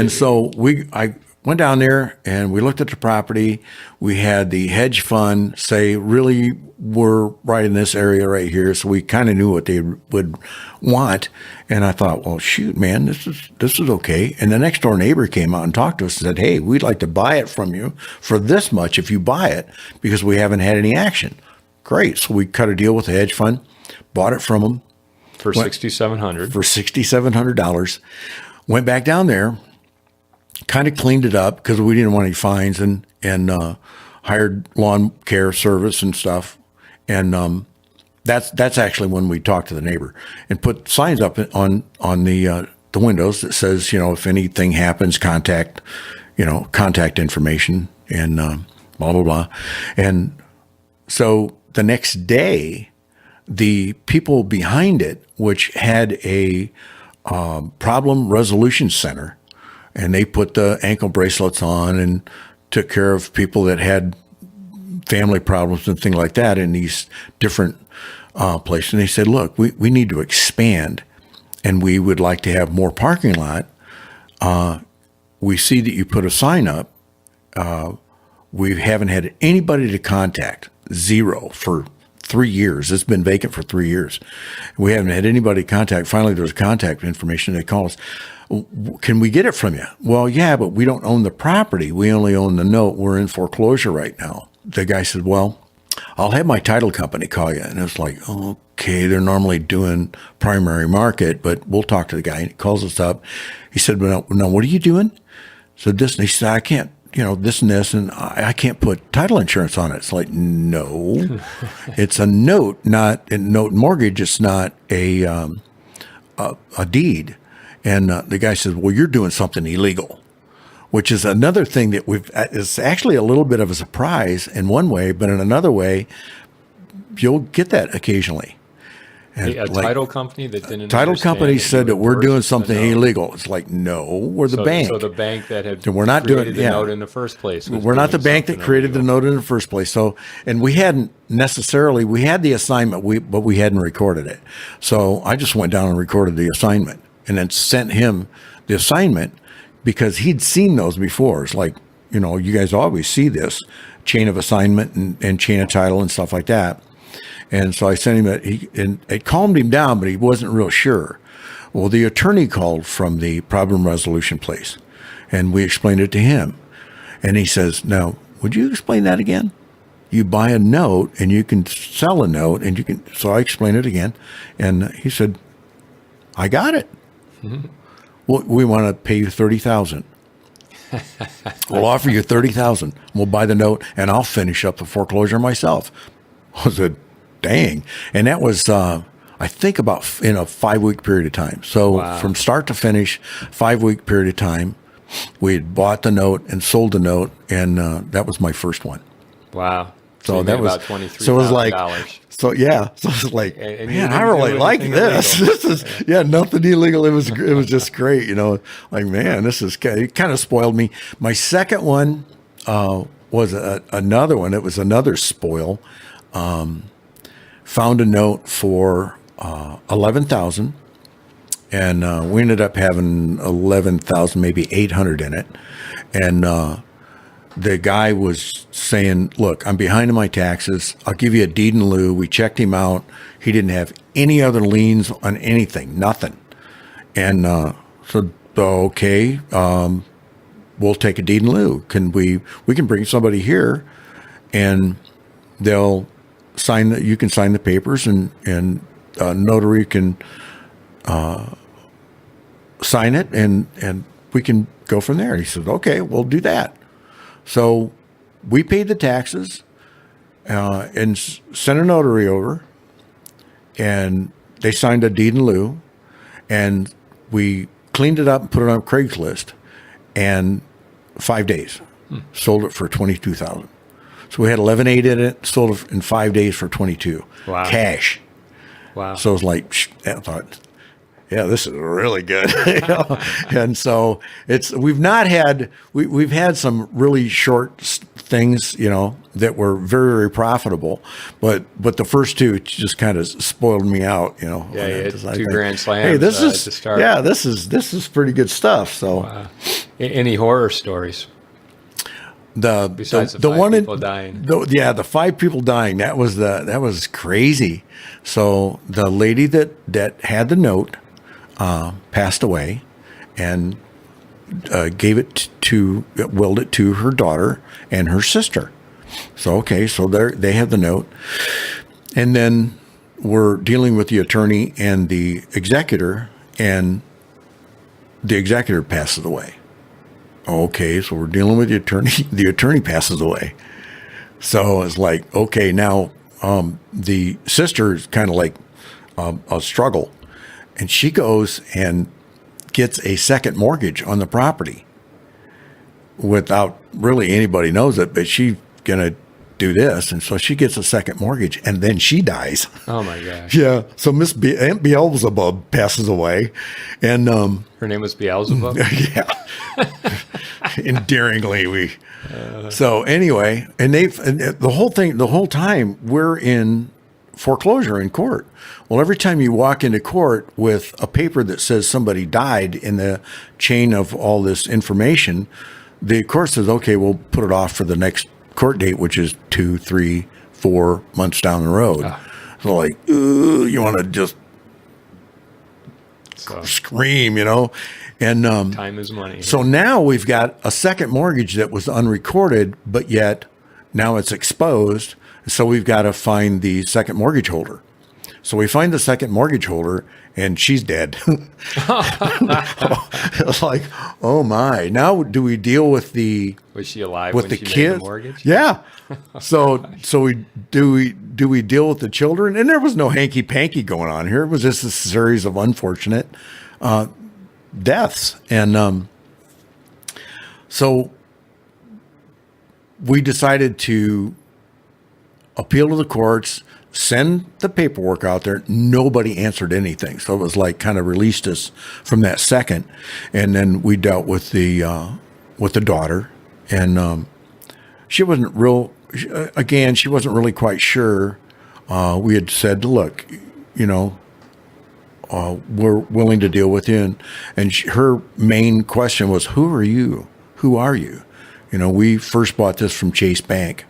So I went down there and we looked at the property. We had the hedge fund say, really, we're right in this area right here. So we kind of knew what they would want. And I thought, well, shoot, man, this is okay. And the next door neighbor came out and talked to us and said, hey, we'd like to buy it from you for this much if you buy it, because we haven't had any action. Great. So we cut a deal with the hedge fund, bought it from them. For $6,700. For $6,700. Went back down there, kind of cleaned it up because we didn't want any fines, and hired lawn care service and stuff. And that's actually when we talked to the neighbor and put signs up on the windows that says, if anything happens, contact information and blah, blah, blah. And so the next day, the people behind it, which had a problem resolution center, and they put the ankle bracelets on and took care of people that had family problems and things like that in these different places. And they said, look, we need to expand, and we would like to have more parking lot. We see that you put a sign up. We haven't had anybody to contact, zero, for 3 years. It's been vacant for 3 years. We haven't had anybody contact. Finally, there's contact information. They call us. Can we get it from you? Well, yeah, but we don't own the property. We only own the note. We're in foreclosure right now. The guy said, well, I'll have my title company call you. And it's like, okay, they're normally doing primary market, but we'll talk to the guy. He calls us up. He said, well, now what are you doing? So this, and he said, I can't this and this, and I can't put title insurance on it. It's like, no, it's a note, not a note mortgage. It's not a deed. And the guy says, well, you're doing something illegal, which is another thing that is actually a little bit of a surprise in one way, but in another way, you'll get that occasionally. And A title company that didn't title understand company that said you that we're doing reversed the something note. illegal. It's like, no, we're the bank. So the bank that had We're not created doing- the yeah. note in the first place. Was We're not the doing bank that something created the illegal. note in the first place. So, and we hadn't necessarily, we had the assignment, but we hadn't recorded it. So I just went down and recorded the assignment and then sent him the assignment because he'd seen those before. It's like, you guys always see this chain of assignment and chain of title and stuff like that. And so I sent him and it calmed him down, but he wasn't real sure. Well, the attorney called from the problem resolution place and we explained it to him. And he says, now, would you explain that again? You buy a note and you can sell a note and so I explained it again. And he said, I got it. Mm-hmm. Well, we want to pay you $30,000. We'll offer you $30,000. We'll buy the note and I'll finish up the foreclosure myself. I said, dang. And that was, I think about in a 5-week period of time. So from start to finish, 5-week period of time, we had bought the note and sold the note. And that was my first one. Wow. So you that made was, about $23,000. so it was like, so it was like, And you man, didn't I do really like anything this. illegal. This is, nothing illegal. It was just great. Like, man, it kind of spoiled me. My second one was another one. It was another spoil. Found a note for $11,000, and we ended up having $11,000, maybe $800 in it, and the guy was saying, look, I'm behind in my taxes. I'll give you a deed in lieu. We checked him out. He didn't have any other liens on anything, nothing. And so, okay, we'll take a deed in lieu. We can bring somebody here and they'll you can sign the papers and notary can sign it and we can go from there. And he said, okay, we'll do that. So we paid the taxes and sent a notary over, and they signed a deed in lieu, and we cleaned it up and put it on Craigslist, and 5 days, sold it for $22,000. So we had 11.8 in it, sold it in 5 days for 22. Wow. Cash. Wow. So it was like, I thought, yeah, this is really good. And so we've had some really short things, that were very, very profitable, but the first two just kind of spoiled me out, Yeah, you had two grand slams. Hey, this is to start. yeah, this is pretty good stuff. So Any horror stories? Besides the five people dying. The 5 people dying. That was crazy. So the lady that had the note passed away, and willed it to her daughter and her sister. So so they have the note, and then we're dealing with the attorney and the executor, and the executor passes away. Okay, so we're dealing with the attorney. The attorney passes away. So it's like, okay, now the sister is kind of like a struggle. And she goes and gets a second mortgage on the property without really anybody knows it, but she's going to do this. And so she gets a second mortgage, and then she dies. Oh, my gosh. Yeah. So Aunt Beelzebub passes away. And Her name was Beelzebub? yeah. Endearingly, so anyway, and the whole time we're in foreclosure in court. Well, every time you walk into court with a paper that says somebody died in the chain of all this information, the court says, okay, we'll put it off for the next court date, which is 2, 3, 4 months down the road. So like, you want to just scream, And time is money. So now we've got a second mortgage that was unrecorded, but yet now it's exposed. So we've got to find the second mortgage holder. So we find the second mortgage holder, and she's dead. It's like, oh my! Now do we deal with the Was she alive with when the she made kids? the mortgage? Yeah. So we deal with the children? And there was no hanky panky going on here. It was just a series of unfortunate deaths, and so we decided to appeal to the courts, send the paperwork out there. Nobody answered anything. So it was like kind of released us from that second. And then we dealt with the daughter, and she wasn't she wasn't really quite sure. We had said, look, we're willing to deal with you. And her main question was, who are you? Who are you? We first bought this from Chase Bank,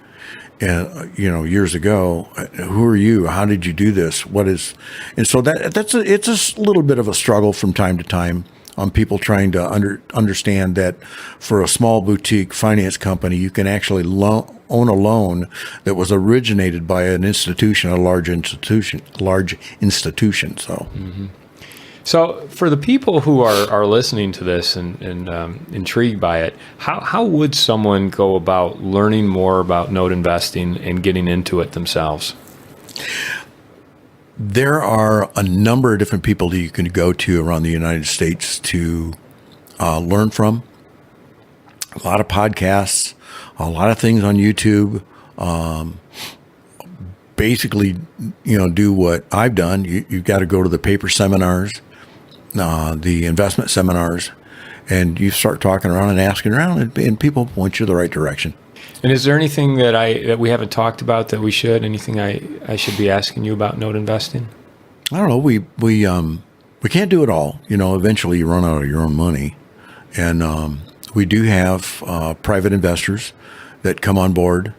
and years ago. Who are you? How did you do this? And so it's a little bit of a struggle from time to time on people trying to understand that for a small boutique finance company, you can actually own a loan that was originated by an institution, a large institution. So. Mm-hmm. So for the people who are listening to this and intrigued by it, how would someone go about learning more about note investing and getting into it themselves? There are a number of different people that you can go to around the United States to learn from. A lot of podcasts, a lot of things on YouTube. Basically, do what I've done. You've got to go to the paper seminars, the investment seminars, and you start talking around and asking around, and people point you the right direction. And is there anything that we haven't talked about that we should? Anything I should be asking you about note investing? I don't know. We can't do it all. Eventually you run out of your own money, and we do have private investors that come on board.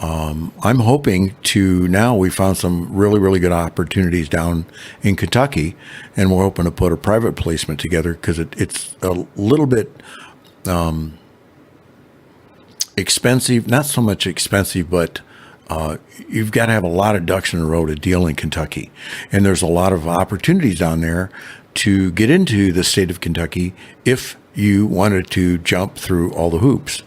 I'm hoping now we found some really, really good opportunities down in Kentucky, and we're hoping to put a private placement together because it's a little bit expensive, not so much expensive, but you've got to have a lot of ducks in a row to deal in Kentucky. And there's a lot of opportunities down there to get into the state of Kentucky if you wanted to jump through all the hoops.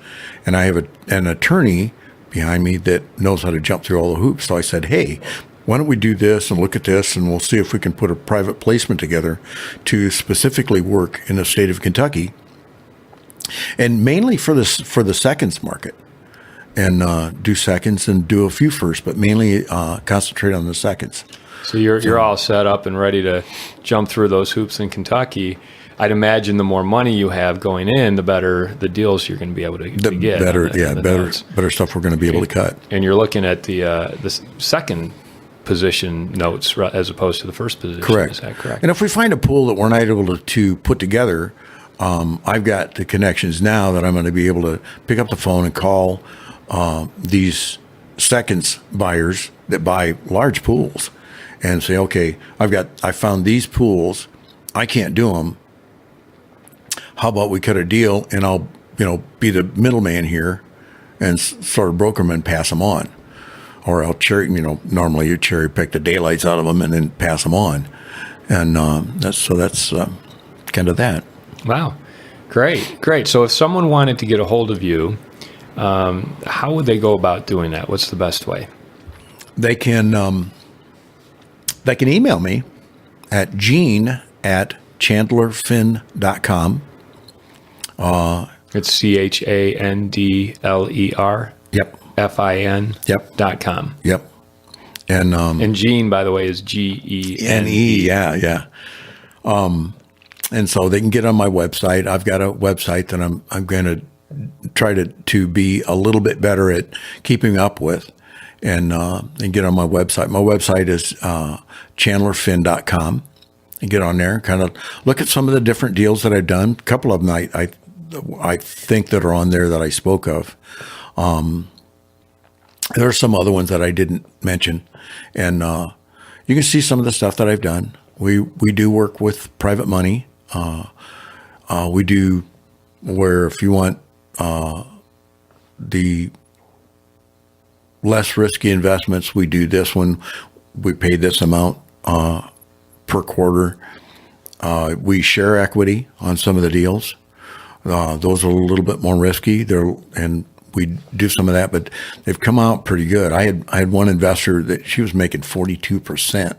And I have an attorney behind me that knows how to jump through all the hoops. So I said, hey, why don't we do this and look at this, and we'll see if we can put a private placement together to specifically work in the state of Kentucky, and mainly for the seconds market, and do seconds and do a few first, but mainly concentrate on the seconds. So you're all set up and ready to jump through those hoops in Kentucky. I'd imagine the more money you have going in, the better the deals you're going to be able to get. Better stuff we're going to be able to cut. And you're looking at the second position notes as opposed to the first position. Correct. Is that correct? And if we find a pool that we're not able to put together, I've got the connections now that I'm going to be able to pick up the phone and call these seconds buyers that buy large pools and say, okay, I found these pools. I can't do them. How about we cut a deal and I'll, be the middleman here and sort of broker them and pass them on. Or I'll normally you cherry pick the daylights out of them and then pass them on. And that's kind of that. Wow. Great. So if someone wanted to get a hold of you, how would they go about doing that? What's the best way? They can email me at gene@chandlerfin.com. It's CHANDLER. Yep. FIN. Yep. .com. Yep. And Gene, by the way, is GENE. Yeah. And so they can get on my website. I've got a website that I'm going to try to be a little bit better at keeping up with, and get on my website. My website is chandlerfin.com. And get on there, kind of look at some of the different deals that I've done. A couple of them I think that are on there that I spoke of. There are some other ones that I didn't mention, and you can see some of the stuff that I've done. We do work with private money. We do where if you want the less risky investments, we do this one. We pay this amount per quarter. We share equity on some of the deals. Those are a little bit more risky. And we do some of that, but they've come out pretty good. I had one investor that she was making 42%.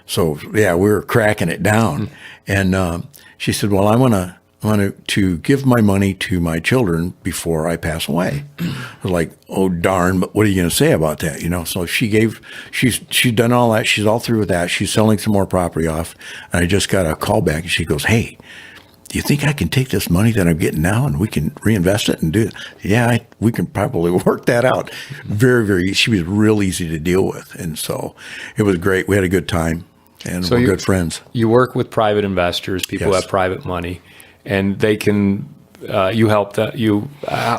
So yeah, we were cracking it down. And she said, "Well, I want to give my money to my children before I pass away." I was like, "Oh darn! But what are you going to say about that?" So she's done all that. She's all through with that. She's selling some more property off, and I just got a call back, and she goes, "Hey, do you think I can take this money that I'm getting now and we can reinvest it and do it?" Yeah, we can probably work that out. Very, very. She was real easy to deal with, and so it was great. We had a good time, and we're good friends. You work with private investors, people who have private money, and they can. You help that.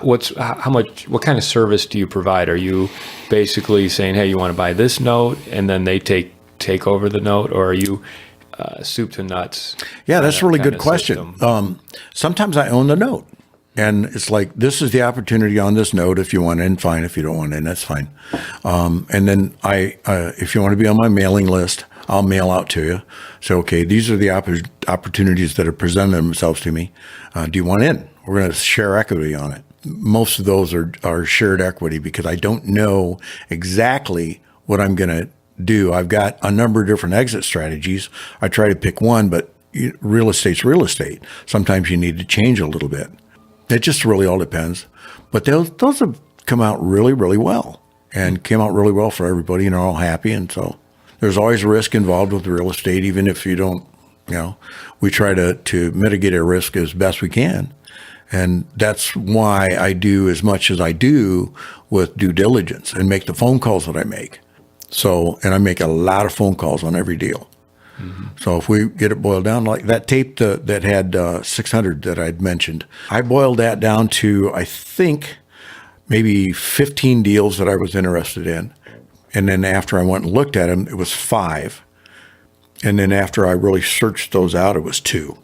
What kind of service do you provide? Are you basically saying, "Hey, you want to buy this note," and then they take over the note, or are you soup to nuts? Yeah, that's a really good question. Sometimes I own the note, and it's like, this is the opportunity on this note. If you want in, fine. If you don't want in, that's fine. And then if you want to be on my mailing list, I'll mail out to you. So, okay, these are the opportunities that are presenting themselves to me. Do you want in? We're going to share equity on it. Most of those are shared equity because I don't know exactly what I'm going to do. I've got a number of different exit strategies. I try to pick one, but real estate's real estate. Sometimes you need to change a little bit. It just really all depends. But those have come out really, really well, and came out really well for everybody, and are all happy. And so there's always a risk involved with real estate, even if you don't, we try to mitigate our risk as best we can. And that's why I do as much as I do with due diligence and make the phone calls that I make. So, and I make a lot of phone calls on every deal. Mm-hmm. So if we get it boiled down, like that tape that had 600 that I'd mentioned, I boiled that down to, I think, maybe 15 deals that I was interested in. And then after I went and looked at them, it was 5. And then after I really searched those out, it was 2.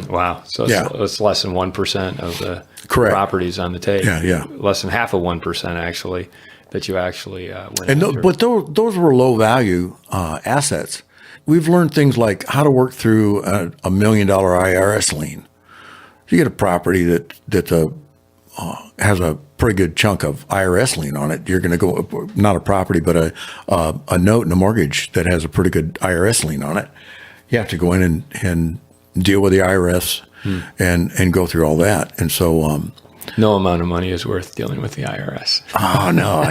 Wow. So it's less than 1% of the properties on the tape. Yeah. Less than half of 1%, actually, that you actually went after. But those were low value assets. We've learned things like how to work through a $1 million IRS lien. You get a property that has a pretty good chunk of IRS lien on it. You're going to go, not a property, but a note and a mortgage that has a pretty good IRS lien on it. You have to go in and deal with the IRS and go through all that. And so no amount of money is worth dealing with the IRS. Oh no,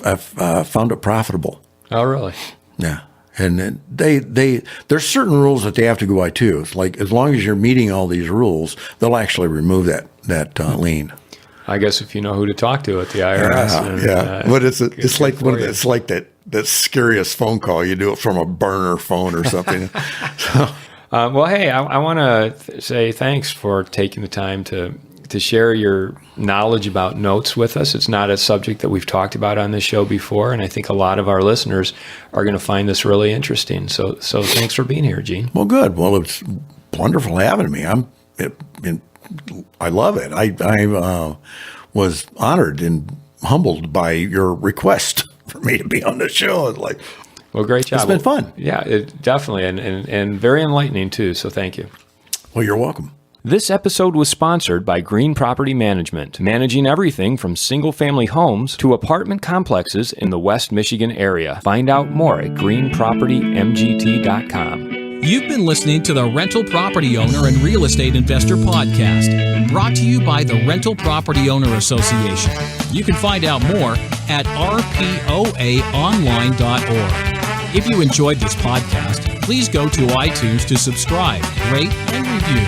I've found it profitable. Oh really? Yeah. And there's certain rules that they have to go by too. It's like, as long as you're meeting all these rules, they'll actually remove that lien. I guess if you know who to talk to at the IRS. But it's like it's like that scariest phone call. You do it from a burner phone or something. So. Well, hey, I want to say thanks for taking the time to share your knowledge about notes with us. It's not a subject that we've talked about on this show before, and I think a lot of our listeners are going to find this really interesting. So thanks for being here, Gene. Well, good. Well, it's wonderful having me. I love it. I was honored and humbled by your request for me to be on the show. It's like, well, great job. It's been fun. Yeah, definitely, and very enlightening too. So thank you. Well, you're welcome. This episode was sponsored by Green Property Management, managing everything from single-family homes to apartment complexes in the West Michigan area. Find out more at greenpropertymgt.com. You've been listening to the Rental Property Owner and Real Estate Investor Podcast, brought to you by the Rental Property Owner Association. You can find out more at rpoaonline.org. If you enjoyed this podcast, please go to iTunes to subscribe, rate, and review.